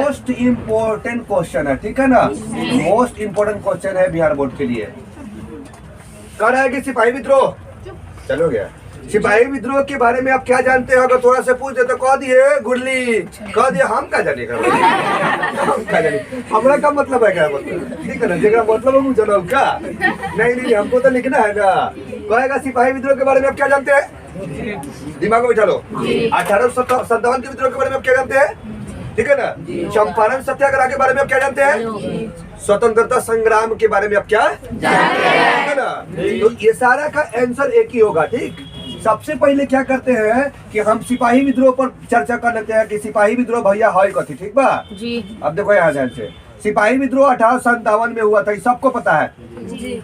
Most important question है, ठीक है ना, मोस्ट इम्पोर्टेंट क्वेश्चन है बिहार बोर्ड के लिए। कह रहा है कि सिपाही विद्रोह चलो गया, सिपाही विद्रोह के बारे में आप क्या जानते हैं? अगर थोड़ा सा पूछ दे तो कह दिए गुडली, कह दिए हम क्या जाने, हम क्या जाने, हमारा क्या मतलब है, क्या मतलब, ठीक है ना, जगह मतलब हम जनाओ का नहीं, हमको तो लिखना है ना। कहेगा सिपाही विद्रोह के बारे में आप क्या जानते हैं? दिमाग में बिठा लो। 1857 के विद्रोह के बारे में आप क्या जानते हैं? ठीक है ना। चंपारण सत्याग्रह के बारे में आप क्या जानते हैं? स्वतंत्रता संग्राम के बारे में आप क्या जानते हैं ना। तो ये सारा का आंसर एक ही होगा, ठीक। सबसे पहले क्या करते हैं कि हम सिपाही विद्रोह पर चर्चा कर लेते हैं कि सिपाही विद्रोह भैया है कथी, ठीक बा जी। अब देखो यहाँ ध्यान से, सिपाही विद्रोह 1857 में हुआ था, ये सबको पता है।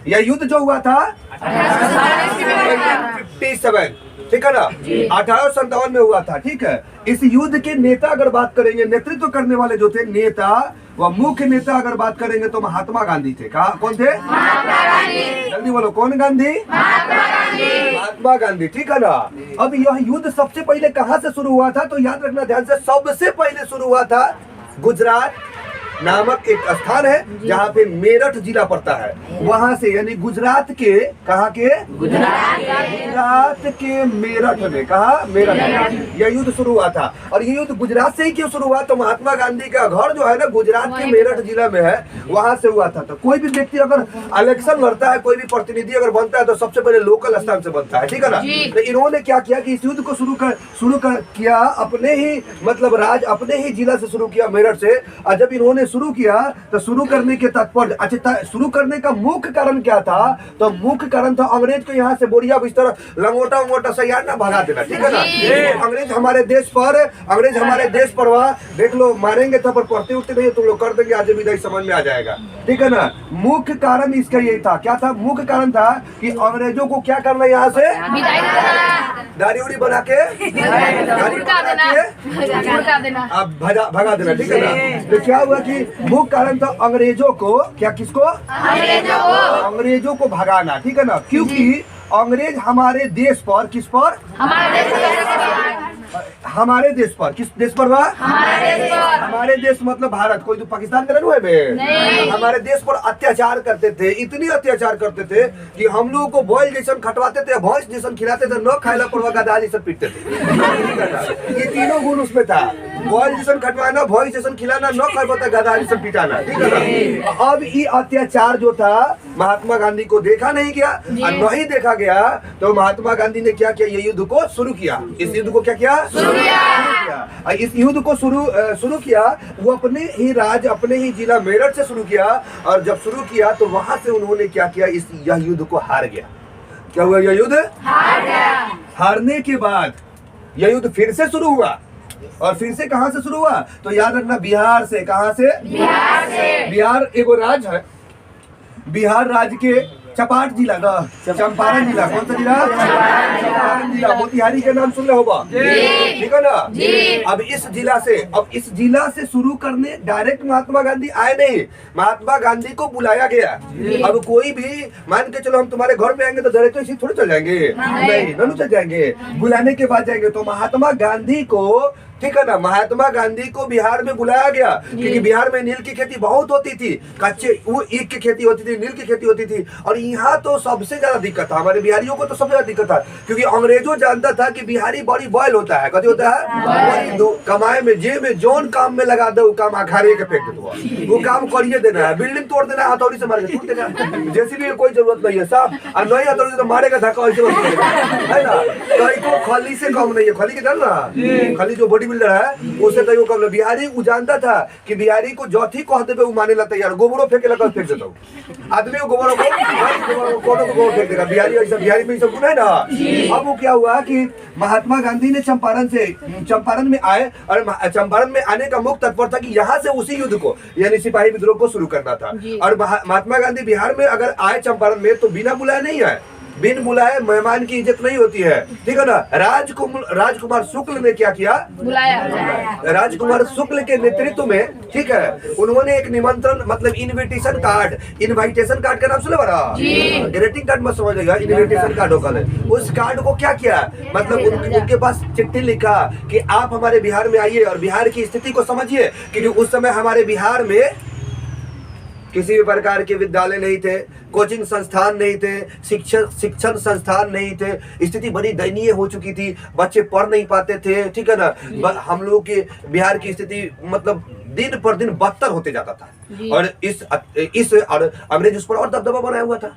यह युद्ध जो हुआ था 1857, ठीक है ना, 1857 में हुआ था, ठीक है। इस युद्ध के नेता अगर बात करेंगे, नेतृत्व करने वाले जो थे नेता, वह मुख्य नेता अगर बात करेंगे तो महात्मा गांधी थे। कहा कौन थे? जल्दी बोलो, कौन गांधी? महात्मा गांधी, ठीक है ना। अब यह युद्ध सबसे पहले कहाँ से शुरू हुआ था? तो याद रखना ध्यान से, सबसे पहले शुरू हुआ था गुजरात नामक एक स्थान है जहाँ पे मेरठ जिला पड़ता है, वहां से, यानी गुजरात के, कहाँ के? गुजरात के मेरठ में। कहा? मेरठ में यह युद्ध शुरू हुआ था। और ये युद्ध गुजरात से ही क्यों शुरू हुआ? तो महात्मा गांधी का घर जो है ना गुजरात के मेरठ जिला में है, वहां से हुआ था। तो कोई भी व्यक्ति अगर इलेक्शन लड़ता है, कोई भी प्रतिनिधि अगर बनता है तो सबसे पहले लोकल स्थान से बनता है, ठीक है ना। तो इन्होंने क्या किया कि इस युद्ध को शुरू किया अपने ही, मतलब राज अपने ही जिला से शुरू किया, मेरठ से। और जब इन्होंने शुरू किया तो शुरू करने के तात्पर्य, अच्छा शुरू करने का मुख्य कारण क्या था? तो मुख्य कारण था अंग्रेज को यहाँ से बोरिया बिस्तर लंगोटा सयार ना भगा देना, ठीक है ना। अंग्रेज हमारे देश पर वह देख लो, मारेंगे तब पर पढ़ते उठते नहीं, तुम लोग कर देंगे, आज विदाई समझ में आ जाएगा, ठीक है ना। मुख्य कारण इसका यही था। क्या था मुख्य कारण? था कि अंग्रेजों को क्या करना, यहाँ से दाढ़ी उड़ी बना के भगा देना, ठीक है ना। तो क्या हुआ कि मुख्य कारण था अंग्रेजों को, क्या, किसको? अंग्रेजों को भगाना, ठीक है ना। क्योंकि अंग्रेज हमारे देश पर, किस पर? हमारे देश पर। किस देश पर? हमारे देश मतलब भारत, कोई तो पाकिस्तान का हुए बे। हमारे देश पर अत्याचार करते थे, इतनी अत्याचार करते थे कि हम लोगों को बॉयल जैसन खटवाते थे, भैंस जैसन खिलाते थे, न खाइला पर गधा जैसन पीटते थे। ये तीनों गुण उसमें था, बॉयल जैसन खटवाना, भैंस जैसन खिलाना, न खाए पता गधा जैसन पिटाना, ठीक है ना। अब ये अत्याचार जो था महात्मा गांधी को देखा नहीं गया, और नहीं देखा गया तो महात्मा गांधी ने क्या किया? ये युद्ध को शुरू किया। इस युद्ध को क्या किया? शुरू किया। इस युद्ध को शुरू किया वो अपने ही राज्य, अपने ही जिला मेरठ से शुरू किया। और जब शुरू किया तो वहां से उन्होंने क्या किया? यह युद्ध को हार गया। क्या हुआ? यह युद्ध हार गया। हारने के बाद यह युद्ध फिर से शुरू हुआ। और फिर से कहां से शुरू हुआ? तो याद रखना, बिहार से। कहां से? बिहार से। बिहार एगो राज्य है, बिहार राज्य के चपाट जिला ना, चंपारण जिला। कौन सा जिला? चंपारण जिला। मोतिहारी के नाम सुन ले होगा, ठीक है ना। अब इस जिला से शुरू करने डायरेक्ट महात्मा गांधी आए नहीं, महात्मा गांधी को बुलाया गया। अब कोई भी मान के चलो हम तुम्हारे घर पे आएंगे तो डायरेक्ट इसी थोड़ी चल जाएंगे, नहीं, ननू चल जाएंगे, बुलाने के बाद जाएंगे। तो महात्मा गांधी को, ठीक है ना, महात्मा गांधी को बिहार में बुलाया गया क्योंकि बिहार में नील की खेती बहुत होती थी, कच्चे वो ईख की खेती होती थी, नील की खेती होती थी। और यहाँ तो सबसे ज्यादा दिक्कत था, हमारे बिहारियों को तो सबसे ज्यादा दिक्कत था, क्योंकि अंग्रेजों जानता था कि बिहारी बड़ी बॉयल होता है। कभी होता है कमाए में, जेब में जोन काम में लगा दो, काम अखाड़े के फेंक दो, वो काम करिए देना है, बिल्डिंग तोड़ देना है, हथौड़ी से मार के तोड़ देना, जैसे भी कोई जरूरत नहीं है साहब। और नहीं हथौड़ी से तो मारेगा धक्का, है ना। तो खली से कम नहीं है, खली के जान ना, खली जो बॉडी बिल्डर है उसे तो यो कम। बिहारी वो जानता था कि बिहारी को जौथी कहते पे वो माने ला तैयार, गोबरों फेंके लगा फेंक देता हूँ आदमी को, गोबरों को गोबर फेंक देगा। बिहारी ऐसा, बिहारी में सब गुना है ना। अब वो क्या हुआ कि महात्मा गांधी ने चंपारण में आए, और चंपारण में आने का मुख्य तात्पर्य था कि यहाँ से उसी युद्ध को, यानी सिपाही विद्रोह को शुरू करना था। और महात्मा गांधी बिहार में अगर आए चंपारण में तो बिना बुलाए नहीं आए, बिन बुलाए मेहमान की इज्जत नहीं होती है, ठीक है ना। राजकुमार शुक्ल ने क्या किया, बुलाया। राजकुमार शुक्ल के नेतृत्व में, ठीक है, उन्होंने एक निमंत्रण मतलब इनविटेशन कार्ड का नाम सुने बड़ा, ग्रीटिंग कार्ड मत समझिएगा, इनविटेशन कार्ड होगा। उस कार्ड को क्या किया, मतलब उनके पास चिट्ठी लिखा कि आप हमारे बिहार में आइए और बिहार की स्थिति को समझिए, क्योंकि उस समय हमारे बिहार में किसी भी प्रकार के विद्यालय नहीं थे, कोचिंग संस्थान नहीं थे, शिक्षण संस्थान नहीं थे, स्थिति बड़ी दयनीय हो चुकी थी, बच्चे पढ़ नहीं पाते थे, ठीक है ना। हम लोग के बिहार की स्थिति मतलब दिन पर दिन बदतर होते जाता था, और इस और अंग्रेज उस पर और दबदबा बनाया हुआ था।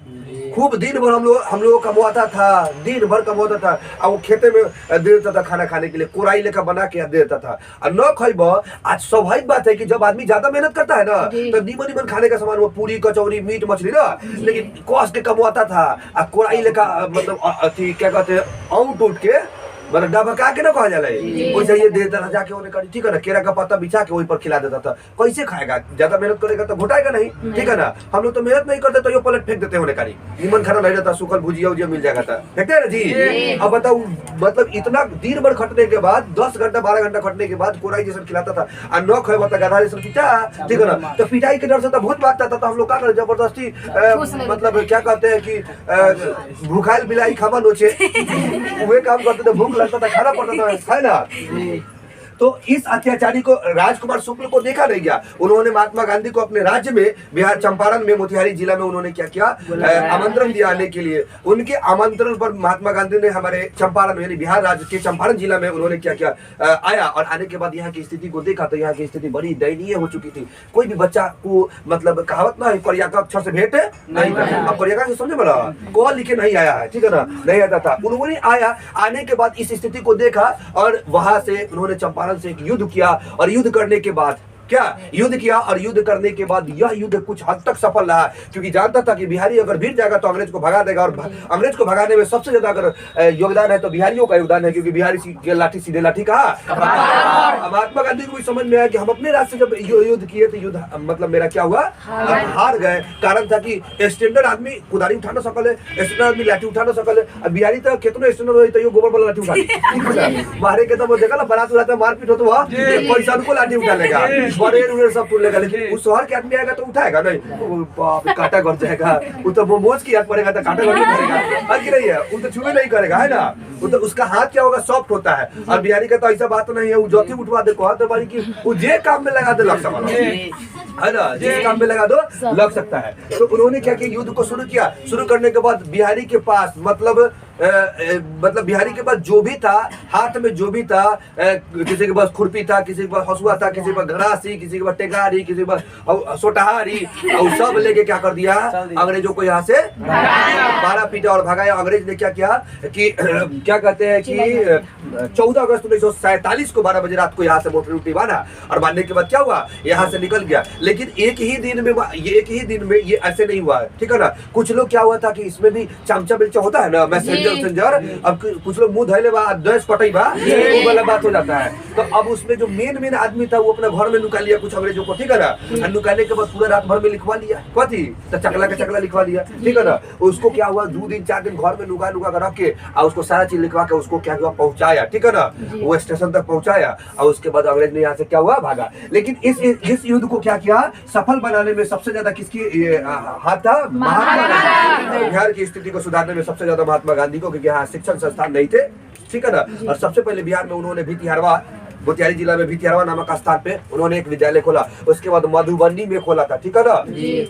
खूब दिन भर हम लोग कमवाता था, दिन भर कमवाता था, और वो खेते में दे देता था खाना खाने के लिए, कोराई लेकर बना के दे देता था। और न खइब, आज स्वाभाविक बात है कि जब आदमी ज्यादा मेहनत करता है ना, तो निमन खाने का सामान, वो पूरी कचौरी मीट मछली ना, लेकिन कस के कमवाता था, और कोराई लेकर मतलब अथी क्या कहते हैं, आउट उठ के मतलब डबका के ना कहा जाला, वैसे ये दे देता था जाके उन्हें करी, ठीक है ना। केरा का पत्ता बिछा के वहीं पर खिला देता था। कैसे खाएगा, ज्यादा मेहनत करेगा तो घुटाएगा नहीं, ठीक है ना। हम लोग तो मेहनत नहीं करते तो ये पलट फेंक देते होने करी, निमन खाना नहीं रहता, सूखल भुजिया उजिया मिल जाएगा था, फेंकते है ना जी। अब बताओ, मतलब इतना दिन भर खटने के बाद, 10 घंटा 12 घंटा खटने के बाद कोराई जैसा खिलाता था, और न खाए बता गधा जैसा पीटा, ठीक है ना। तो पिटाई के डर से तो भूत भागता था, तो हम लोग क्या करे, जबरदस्ती मतलब क्या कहते हैं कि भूखाइल बिलाई खामा नोचे, वे काम करते थे, भूख लगता था, खाना पड़ता है ना। तो इस अत्याचारी को, राजकुमार शुक्ल को देखा नहीं गया। उन्होंने महात्मा गांधी को अपने राज्य में, बिहार चंपारण में, मोतिहारी जिला में उन्होंने क्या किया, आमंत्रण दिया आने के लिए। उनके आमंत्रण पर महात्मा गांधी ने हमारे चंपारण यानी बिहार राज्य के चंपारण जिला में उन्होंने क्या किया, आया, और आने के बाद यहाँ की स्थिति को देखा तो यहाँ की स्थिति बड़ी दयनीय हो चुकी थी। कोई भी बच्चा को मतलब कहावत ना है, कोरिया का अक्षर से भेंट नहीं करता। अब कोरिया का समझे बड़ा को लिखे नहीं आया है, ठीक है ना, नहीं आता था। उन्होंने आया, आने के बाद इस स्थिति को देखा, और वहां से उन्होंने चंपारण से एक युद्ध किया, और युद्ध करने के बाद क्या युद्ध किया, और युद्ध करने के बाद यह युद्ध कुछ हद तक सफल रहा, क्योंकि जानता था कि बिहारी अगर भीड़ जाएगा तो अंग्रेज को भगा देगा, और अंग्रेज को भगाने में सबसे ज्यादा अगर योगदान है तो बिहारियों का योगदान है, क्योंकि बिहारी के लाठी सीधे लाठी कहा। महात्मा गांधी को भी समझ में आया कि हम अपने राज्य से जब युद्ध किए तो युद्ध मतलब मेरा क्या हुआ, हार गए। कारण था कि स्टैंडर्ड आदमी कुदारी उठा ना सकल है, स्टैंडर्ड आदमी लाठी उठा ना सकल है, बिहारी तो कितना स्टैंडर्ड हो तो गोबर वाला लाठी उठा मारे के, तो देखा ना बारात उठाता मारपीट हो तो पैसा को लाठी उठा लेगा, बरेर उरेर सब तोड़ लेगा, लेकिन उस शहर के आदमी आएगा तो उठाएगा नहीं, कांटा घर जाएगा, वो तो मोमोज की याद पड़ेगा तो कांटा घर नहीं करेगा, है कि नहीं है, वो तो छुए नहीं करेगा, है ना। वो तो उसका हाथ क्या होगा, सॉफ्ट होता है। और बिहारी का तो ऐसा बात नहीं है, वो जोती उठवा दे को तो बारी की वो जे काम में लगा दे लग सकता है ना, जिस काम में लगा दो लग सकता है। तो उन्होंने क्या किया, युद्ध को शुरू किया। शुरू करने के बाद बिहारी के पास मतलब बिहारी के पास जो भी था, हाथ में जो भी था, किसी के पास खुरपी था, किसी के पास हसुआ था, किसी के पास घरासी, किसी के पास टेकारी, किसी के पास सोटहारी, और सब लेके क्या कर दिया, अंग्रेजों को यहाँ से मारा पीटा और भगाया। अंग्रेज ने क्या किया कि क्या कहते हैं कि 14 अगस्त 1947 को 12 बजे रात को यहाँ से मोटर उल्टी बांधा, और बांधने के बाद क्या हुआ, यहाँ से निकल गया। लेकिन एक ही दिन में ये ऐसे नहीं हुआ, ठीक है ना। कुछ लोग क्या हुआ था कि इसमें भी चमचा बिल्चा होता है ना, मैसेंजर। अब कुछ लोग मुंह धैले बा, दस पटई बा, वो वाला बात हो जाता है। तो अब उसमें जो मेन आदमी था वो अपना घर में नुका लिया कुछ अंग्रेजों को, ठीक है ना। नुकाने के बाद पूरा रात भर में लिखवा लिया, कथी तो चकला का चकला लिखवा लिया, ठीक है ना। उसको क्या हुआ, 2 दिन 4 दिन घर में नुका कर रख के, और उसको सारा चीज लिखवा के उसको क्या हुआ, पहुंचाया, ठीक है ना। वो स्टेशन तक पहुंचाया, और उसके बाद अंग्रेज ने यहाँ से क्या हुआ, भागा। लेकिन इस युद्ध को क्या किया, सफल बनाने में सबसे ज्यादा किसकी हाथ था, महात्मा गांधी। बिहार की स्थिति को सुधारने में सबसे ज्यादा महात्मा गांधी को, क्योंकि यहाँ शिक्षण संस्थान नहीं थे, ठीक है ना। और सबसे पहले बिहार में उन्होंने भितिहारवा, मोतिहारी जिला में भितिहारवा नामक स्थान पे उन्होंने एक विद्यालय खोला। उसके बाद मधुबनी में खोला था, ठीक है ना,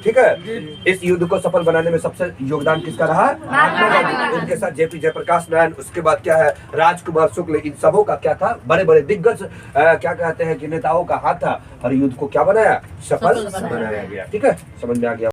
ठीक है। इस युद्ध को सफल बनाने में सबसे योगदान किसका रहा, महात्मा गांधी। उनके साथ जेपी जयप्रकाश नारायण, उसके बाद क्या है, राजकुमार शुक्ल, इन सबों का क्या था, बड़े बड़े दिग्गज क्या कहते हैं कि नेताओं का हाथ था, और युद्ध को क्या बनाया, सफल बनाया गया, ठीक है। समझ में आ गया।